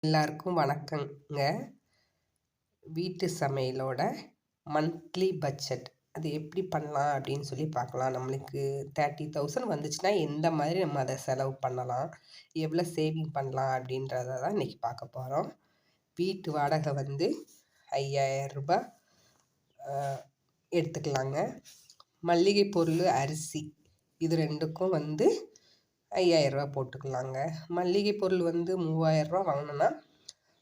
எல்லாருக்கும் வணக்கங்க. வீட்டு சமையலோட மந்த்லி பட்ஜெட் அது எப்படி பண்ணலாம் அப்படின்னு சொல்லி பார்க்கலாம். நம்மளுக்கு 30,000 வந்துச்சுன்னா எந்த மாதிரி நம்ம அதை செலவு பண்ணலாம், எவ்வளோ சேவிங் பண்ணலாம் அப்படின்றத தான் இன்னைக்கு பார்க்க போகிறோம். வீட்டு வாடகை வந்து ரூ. 5,000 எடுத்துக்கலாங்க. மல்லிகை பொருள், அரிசி இது ரெண்டுக்கும் வந்து ரூ. 5,000 போட்டுக்கலாங்க. மல்லிகை பொருள் வந்து ரூ. 3,000 வாங்கினோன்னா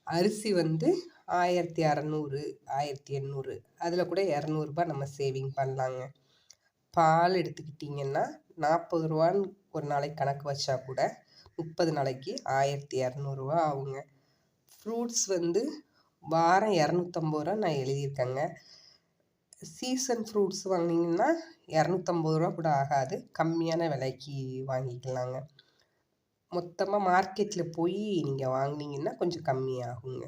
அரிசி வந்து 1,600 1,800 அதில் கூட ரூ. 200 நம்ம சேவிங் பண்ணலாங்க. பால் எடுத்துக்கிட்டிங்கன்னா ரூ. 40 ஒரு நாளைக்கு கணக்கு வச்சா கூட 30 நாளைக்கு ரூ. 1,200 ஆகுங்க. ஃப்ரூட்ஸ் வந்து வாரம் ரூ. 250 நான் எழுதியிருக்கேங்க. சீசன் ஃப்ரூட்ஸ் வாங்கினீங்கன்னா ரூ. 250 கூட ஆகாது, கம்மியான விலைக்கு வாங்கிக்கலாங்க. மொத்தமாக மார்க்கெட்டில் போய் நீங்கள் வாங்கினீங்கன்னா கொஞ்சம் கம்மியாகுங்க.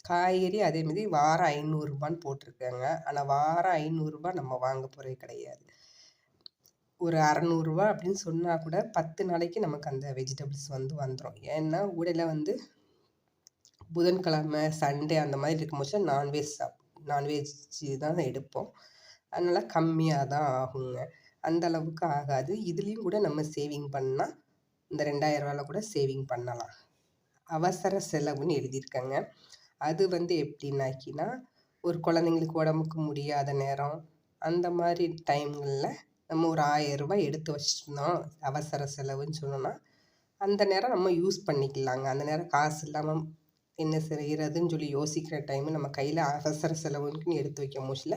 காய்கறி அதேமாரி வாரம் 500 போட்டிருக்காங்க. ஆனால் வாரம் 500 நம்ம வாங்க போகிறது கிடையாது. ஒரு 600 அப்படின்னு சொன்னால் கூட 10 நாளைக்கு நமக்கு அந்த வெஜிடபிள்ஸ் வந்து வந்துடும். ஏன்னா ஊடையில் வந்து புதன்கிழமை சண்டே அந்த மாதிரி இருக்கும்போது நான்வெஜ் தான் எடுப்போம். அதனால் கம்மியாக தான் ஆகுங்க. அந்த அளவுக்கு ஆகாது. இதுலேயும் கூட நம்ம சேவிங் பண்ணால் இந்த 2,000 கூட சேவிங் பண்ணலாம். அவசர செலவுன்னு எழுதியிருக்கேங்க. அது வந்து எப்படின்னாக்கினா, ஒரு குழந்தைங்களுக்கு உடம்புக்கு முடியாத நேரம் அந்த மாதிரி டைம்களில் நம்ம ஒரு ரூ. 1,000 எடுத்து வச்சிட்டோம் அவசர செலவுன்னு சொன்னோன்னா, அந்த நேரம் நம்ம யூஸ் பண்ணிக்கலாங்க. அந்த நேரம் காசு இல்லாமல் என்ன செய்கிறதுன்னு சொல்லி யோசிக்கிற டைமு நம்ம கையில் அவசர செலவுன்னு எடுத்து வைக்கும் போதுல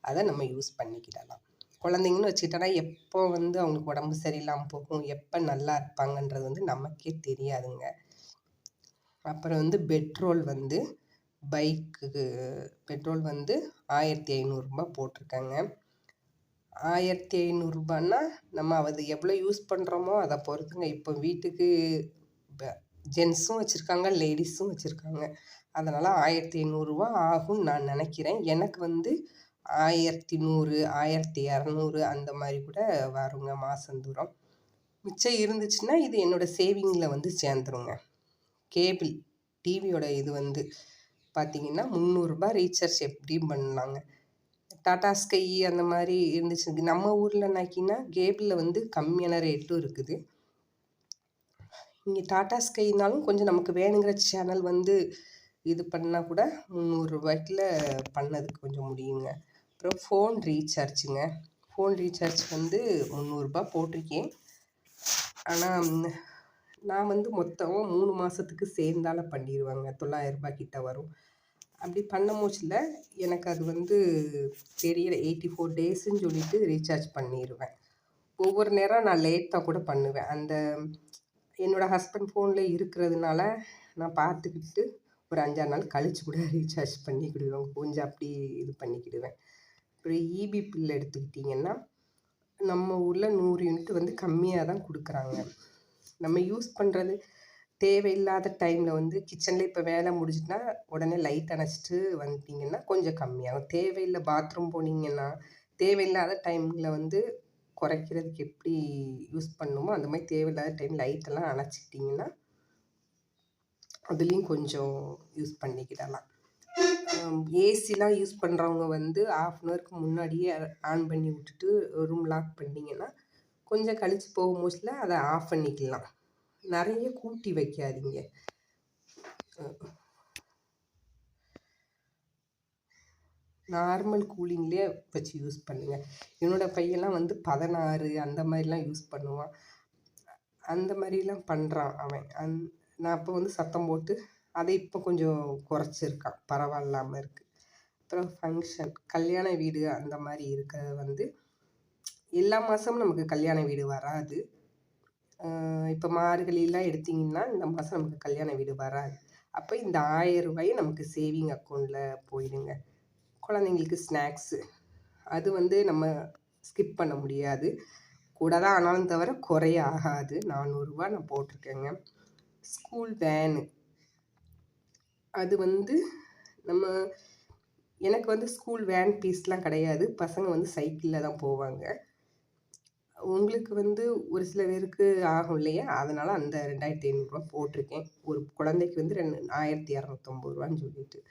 அதை நம்ம யூஸ் பண்ணிக்கிடலாம். குழந்தைங்கன்னு வச்சுக்கிட்டோன்னா எப்போ வந்து அவங்களுக்கு உடம்பு சரியில்லாமல் போகும், எப்போ நல்லா இருப்பாங்கன்றது வந்து நமக்கே தெரியாதுங்க. அப்புறம் வந்து பெட்ரோல் வந்து பைக்குக்கு பெட்ரோல் வந்து ரூ. 1,500 போட்டிருக்கேங்க. ரூ. 1,500 நம்ம அது எவ்வளோ யூஸ் பண்ணுறோமோ அதை பொறுத்துங்க. இப்போ வீட்டுக்கு ஜென்ஸும் வச்சுருக்காங்க, லேடிஸும் வச்சுருக்காங்க. அதனால் ரூ. 1,500 ஆகும்னு நான் நினைக்கிறேன். எனக்கு வந்து 1,100 1,200 அந்த மாதிரி கூட வருங்க மாதந்தூரம். மிச்சம் இருந்துச்சுன்னா இது என்னோடய சேவிங்கில் வந்து சேர்ந்துருங்க. கேபிள் டிவியோட இது வந்து பார்த்திங்கன்னா ரூ. 300 ரீசார்ஜ் எப்படியும் பண்ணலாங்க. டாடா ஸ்கை அந்த மாதிரி இருந்துச்சு. நம்ம ஊர்லனாக்கின்னா கேபிளில் வந்து கம்மியான ரேட்டும் இருக்குது. இங்கே டாடா ஸ்கைனாலும் கொஞ்சம் நமக்கு வேணுங்கிற சேனல் வந்து இது பண்ணால் கூட ரூ. 300 பண்ணதுக்கு கொஞ்சம் முடியுங்க. அப்புறம் ஃபோன் ரீசார்ஜுங்க. ஃபோன் ரீசார்ஜ் வந்து ரூ. 300 போட்டிருக்கேன். ஆனால் நான் வந்து மொத்தம் 3 மாதத்துக்கு சேர்ந்தால பண்ணிடுவேங்க. ரூ. 900 கிட்ட வரும். அப்படி பண்ணும்போதுல எனக்கு அது வந்து தெரியல. 84 டேஸுன்னு சொல்லிட்டு ரீசார்ஜ் பண்ணிடுவேன். ஒவ்வொரு நேரம் நான் லேட்டாக கூட பண்ணுவேன். அந்த என்னோடய ஹஸ்பண்ட் ஃபோனில் இருக்கிறதுனால நான் பார்த்துக்கிட்டு ஒரு 5-6 நாள் கழித்து கூட ரீசார்ஜ் பண்ணிக்கிடுவேன். கொஞ்சம் அப்படி இது பண்ணிக்கிடுவேன். அப்புறம் இபி பில் எடுத்துக்கிட்டிங்கன்னா நம்ம ஊரில் 100 யூனிட் வந்து கம்மியாக தான் கொடுக்குறாங்க. நம்ம யூஸ் பண்ணுறது தேவையில்லாத டைமில் வந்து கிச்சனில் இப்போ வேலை முடிஞ்சுட்டுனா உடனே லைட் அணைச்சிட்டு வந்துட்டிங்கன்னா கொஞ்சம் கம்மியாகும். தேவையில்லை பாத்ரூம் போனீங்கன்னா தேவையில்லாத டைமில் வந்து குறைக்கிறதுக்கு எப்படி யூஸ் பண்ணணுமோ அந்த மாதிரி தேவையில்லாத டைம் லைட்டெல்லாம் அணைச்சிக்கிட்டிங்கன்னா அதுலேயும் கொஞ்சம் யூஸ் பண்ணிக்கிடலாம். ஏசிலாம் யூஸ் பண்ணுறவங்க வந்து 1/2 அன் ஹவருக்கு முன்னாடியே ஆன் பண்ணி விட்டுட்டு ரூம் லாக் பண்ணிங்கன்னா கொஞ்சம் கழித்து போகும்போதுல அதை ஆஃப் பண்ணிக்கலாம். நிறைய கூட்டி வைக்காதீங்க. நார்மல் கூலிங்லேயே வச்சு யூஸ் பண்ணுங்கள். என்னோடய பையன்லாம் வந்து 16 அந்த மாதிரிலாம் யூஸ் பண்ணுவான். அந்த மாதிரிலாம் பண்ணுறான் அவன். நான் அப்போ வந்து சத்தம் போட்டு அதை இப்போ கொஞ்சம் குறைச்சிருக்கான், பரவாயில்லாமல் இருக்குது. அப்புறம் ஃபங்க்ஷன் கல்யாண வீடு அந்த மாதிரி இருக்கிறது வந்து எல்லா மாதமும் நமக்கு கல்யாண வீடு வராது. இப்போ மார்கழிலாம் எடுத்திங்கன்னா இந்த மாதம் நமக்கு கல்யாண வீடு வராது. அப்போ இந்த ரூ. 1,000 நமக்கு சேவிங் அக்கௌண்ட்டில் போயிடுங்க. குழந்தைங்களுக்கு ஸ்நாக்ஸு அது வந்து நம்ம ஸ்கிப் பண்ண முடியாது. கூட தான் ஆனாலும் தவிர குறைய ஆகாது. ரூ. 400 நான் போட்டிருக்கேங்க. ஸ்கூல் வேனு அது வந்து நம்ம எனக்கு வந்து ஸ்கூல் வேன் ஃபீஸ்லாம் கிடையாது. பசங்க வந்து சைக்கிளில் தான் போவாங்க. உங்களுக்கு வந்து ஒரு சில பேருக்கு ஆகும் இல்லையா? அதனால அந்த ரூ. 2,500 போட்டிருக்கேன். ஒரு குழந்தைக்கு வந்து ரூ. 1250 சொல்லிட்டு.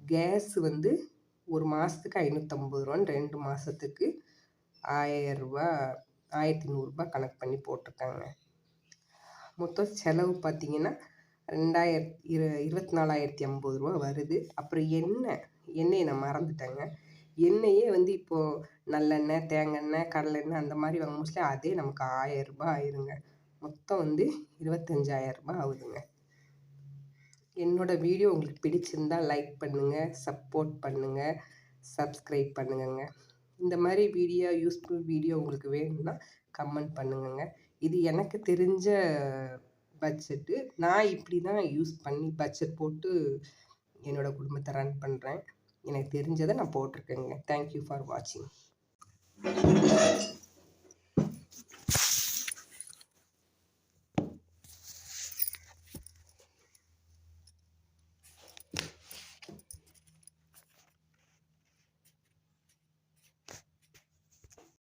கேஸ் வந்து 1 மாசத்துக்கு ரூ. 550 2 மாசத்துக்கு ரூ. 1000 ரூ. 1100 கணக்கு பண்ணி போட்டிருக்காங்க. மொத்தம் செலவு பார்த்தீங்கன்னா, 24,050 வருது. அப்புறம் எண்ணெய நான் மறந்துட்டேங்க. எண்ணெயே வந்து இப்போ நல்லெண்ணெய், தேங்காய் கடலெண்ணெய் அந்த மாரி வாங்க மோஸ்ட்லி அதே நமக்கு ரூ. 1000 ஆயிருங்க. மொத்தம் வந்து ரூ. 25,000 ஆகுதுங்க. என்னோட வீடியோ உங்களுக்கு பிடிச்சிருந்தா லைக் பண்ணுங்க, சப்போர்ட் பண்ணுங்க, சப்ஸ்கிரைப் பண்ணுங்கங்க. இந்த மாரி யூஸ்ஃபுல் வீடியோ உங்களுக்கு வேணும்னா கமெண்ட் பண்ணுங்கங்க. இது எனக்கு தெரிஞ்ச பட்ஜெட்டு. நான் இப்படி தான் யூஸ் பண்ணி பட்ஜெட் போட்டு என்னோட குடும்பத்த ரன் பண்றேன். எனக்கு தெரிஞ்சத நான் போட்டிருக்கேங்க. தேங்க் யூ ஃபார் வாட்சிங்.